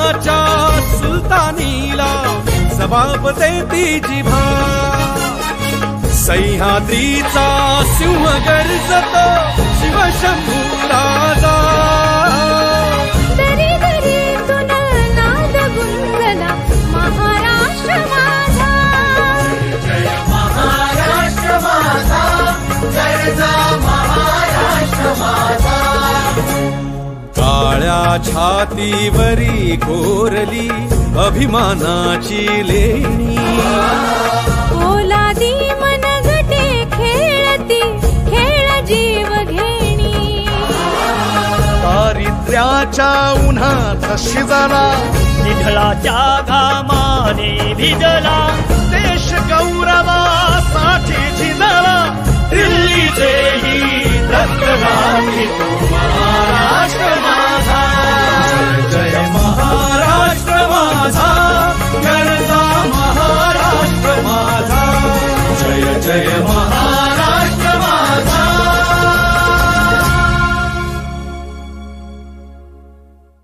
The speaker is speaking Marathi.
मनाच्या सुलतानीला जबाब देती जिभा सह्याद्रीचा सिंह गर्जतो शिवशंभू राजा दरी दरीतून नाद गुंजला महाराष्ट्र माझा जय महाराष्ट्र माझा गर्जा महाराष्ट्र माझा काळ्या छातीवरी कोरली अभिमानाची लेणी पोलादी मनगटे खेळती खेळ जीव घेणी दारिद्र्याच्या उन्हात शिजला निधळाच्या घामाने भिजला देश गौरवासाठी